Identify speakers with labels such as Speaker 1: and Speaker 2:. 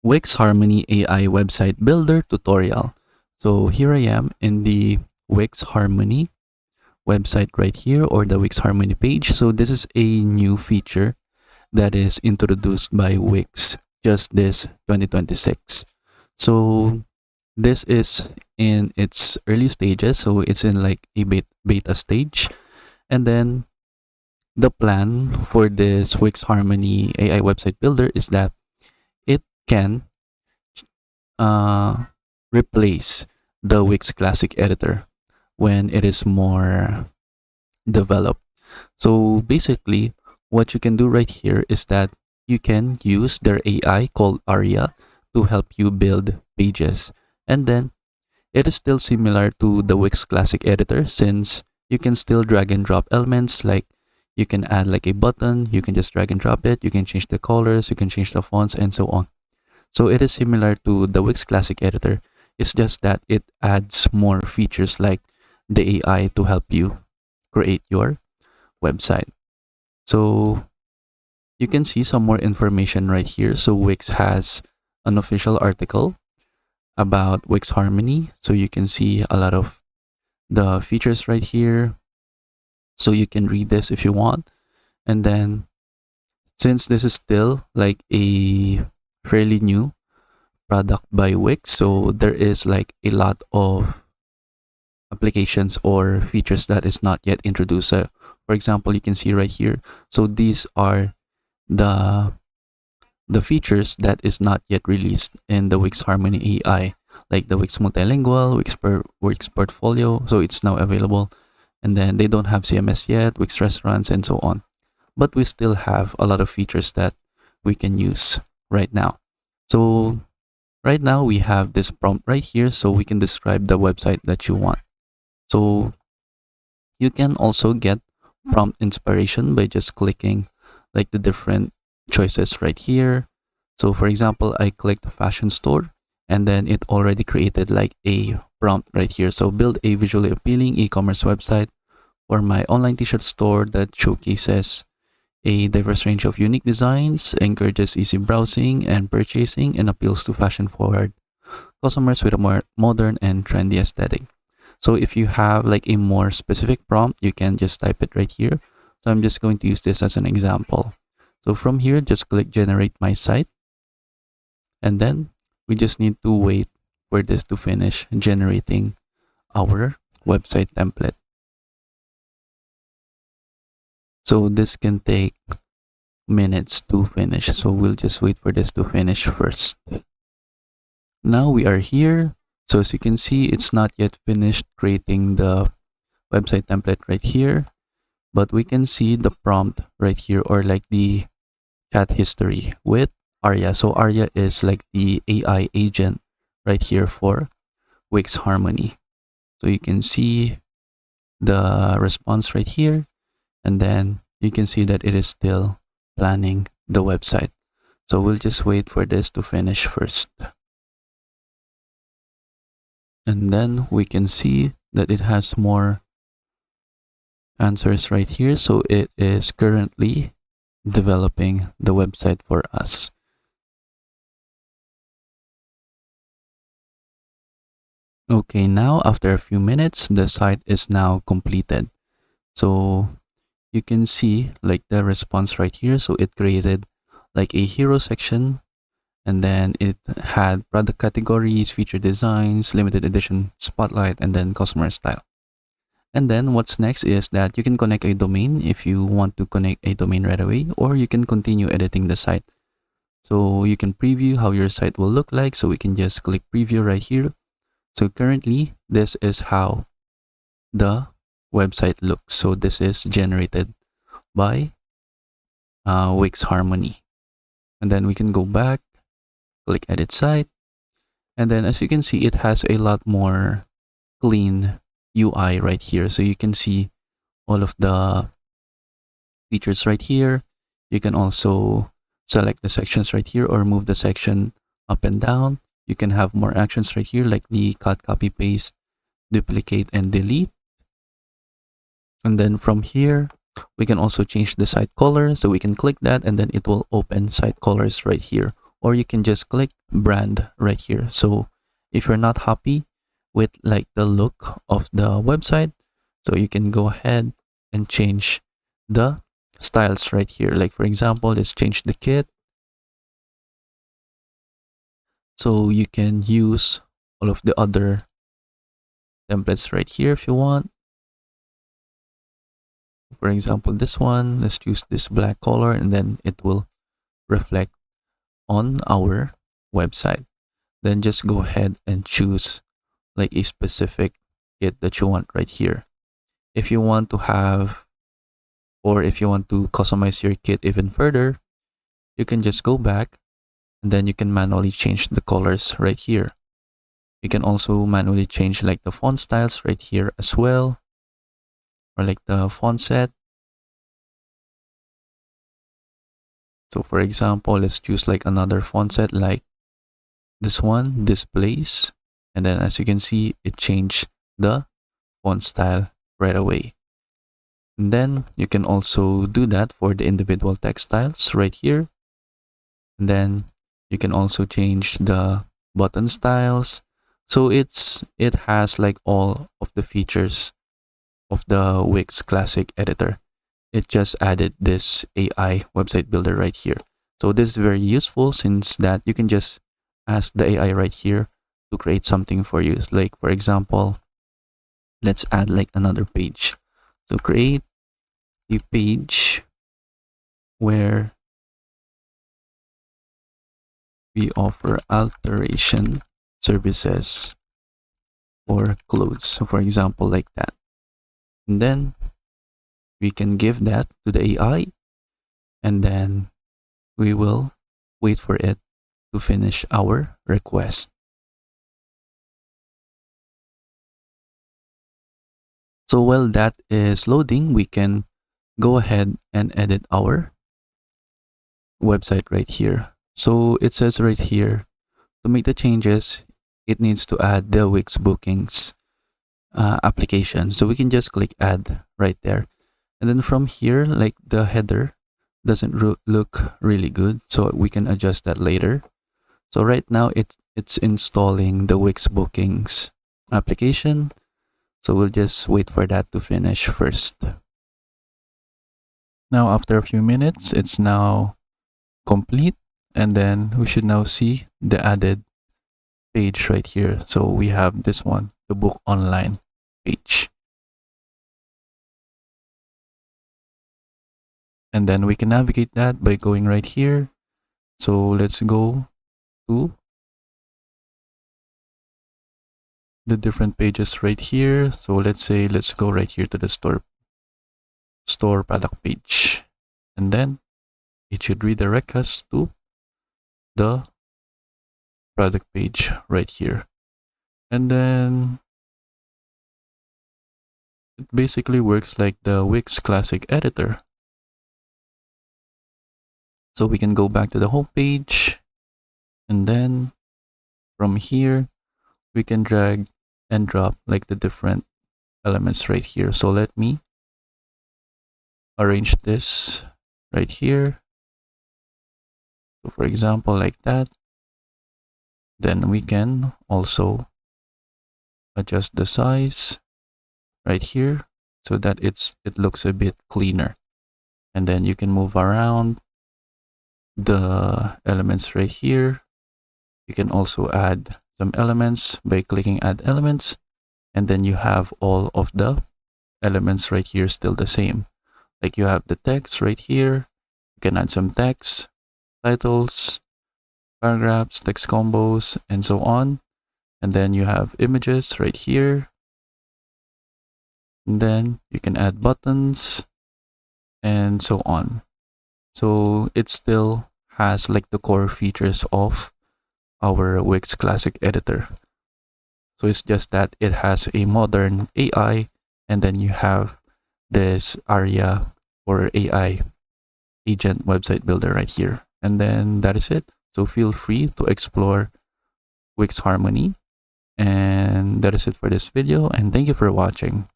Speaker 1: Wix Harmony AI website builder tutorial. So here I am in the Wix Harmony website right here, or the Wix Harmony page. So this is a new feature that is introduced by Wix just this 2026. So this is in its early stages. So it's in like a beta stage. And then the plan for this Wix Harmony AI website builder is that it can uh, replace the Wix Classic editor when it is more developed. So basically, what you can do right here is that you can use their AI called Aria to help you build pages. And then it is still similar to the Wix Classic editor, since you can still drag and drop elements, like you can add like a button, you can just drag and drop it, you can change the colors, you can change the fonts, and so on. So it is similar to the Wix Classic editor. It's just that it adds more features like the AI to help you create your website. So you can see some more information right here. So Wix has an official article about Wix Harmony. So you can see a lot of the features right here. So you can read this if you want. And then since this is still like a fairly new product by Wix, so there is like a lot of applications or features that is not yet introduced. For example, you can see right here. So these are the features that is not yet released in the Wix Harmony AI, like the Wix Multilingual, Wix Portfolio. So it's now available. And then they don't have CMS yet, Wix Restaurants, and so on. But we still have a lot of features that we can use right now. So right now we have this prompt right here, so we can describe the website that you want. So you can also get prompt inspiration by just clicking like the different choices right here. So for example, I clicked the fashion store, and then it already created like a prompt right here. So build a visually appealing e-commerce website for my online t-shirt store that showcases a diverse range of unique designs, encourages easy browsing and purchasing, and appeals to fashion-forward customers with a more modern and trendy aesthetic. So if you have like a more specific prompt, you can just type it right here. So I'm just going to use this as an example. So from here, just click generate my site. And then we just need to wait for this to finish generating our website template. So this can take minutes to finish. So we'll just wait for this to finish first. Now we are here. So as you can see, it's not yet finished creating the website template right here, but we can see the prompt right here, or like the chat history with Aria. So Aria is like the AI agent right here for Wix Harmony. So you can see the response right here, and then you can see that it is still planning the website. So we'll just wait for this to finish first. And then we can see that it has more answers right here. So it is currently developing the website for us. Okay, now after a few minutes, the site is now completed. So you can see like the response right here. So it created like a hero section, and then it had product categories, feature designs, limited edition spotlight, and then customer style. And then what's next is that you can connect a domain if you want to connect a domain right away, or you can continue editing the site. So you can preview how your site will look like. So we can just click preview right here. So currently this is how the website looks. So this is generated by Wix Harmony. And then we can go back, click edit site. And then as you can see, it has a lot more clean UI right here. So you can see all of the features right here. You can also select the sections right here, or move the section up and down. You can have more actions right here, like the cut, copy, paste, duplicate, and delete. And then from here, we can also change the site color. So we can click that, and then it will open site colors right here, or you can just click brand right here. So if you're not happy with like the look of the website, so you can go ahead and change the styles right here. Like for example, let's change the kit. So you can use all of the other templates right here if you want. For example, this one, let's use this black color, and then it will reflect on our website. Then just go ahead and choose like a specific kit that you want right here. If you want to have, or if you want to customize your kit even further, you can just go back and then you can manually change the colors right here. You can also manually change like the font styles right here as well, or like the font set. So for example, let's choose like another font set like this one, Displays. And then as you can see, it changed the font style right away. And then you can also do that for the individual text styles right here. And then you can also change the button styles. So it has like all of the features of the Wix Classic Editor. It just added this AI website builder right here. So this is very useful since that you can just ask the AI right here to create something for you. Like for example, let's add like another page. So create a page where we offer alteration services for clothes. So for example, like that. And then we can give that to the AI, and then we will wait for it to finish our request. So while that is loading, we can go ahead and edit our website right here. So it says right here, to make the changes, it needs to add the Wix Bookings application. So we can just click add right there. And then from here, like the header doesn't look really good, so we can adjust that later. So right now it's installing the Wix Bookings application. So we'll just wait for that to finish first. Now after a few minutes, it's now complete, and then we should now see the added page right here. So we have this one, the book online page. And then we can navigate that by going right here. So let's go to the different pages right here. So let's go right here to the store product page. And then it should redirect us to the product page right here. And then it basically works like the Wix Classic Editor. So we can go back to the home page, and then from here we can drag and drop like the different elements right here. So let me arrange this right here. So for example, like that. Then we can also adjust the size right here so that it looks a bit cleaner. And then you can move around the elements right here. You can also add some elements by clicking add elements, and then you have all of the elements right here still the same. Like you have the text right here. You can add some text, titles, paragraphs, text combos, and so on. And then you have images right here. And then you can add buttons and so on. So it still has like the core features of our Wix Classic Editor. So it's just that it has a modern AI, and then you have this ARIA or AI agent website builder right here. And then that is it. So feel free to explore Wix Harmony. And that is it for this video, and thank you for watching.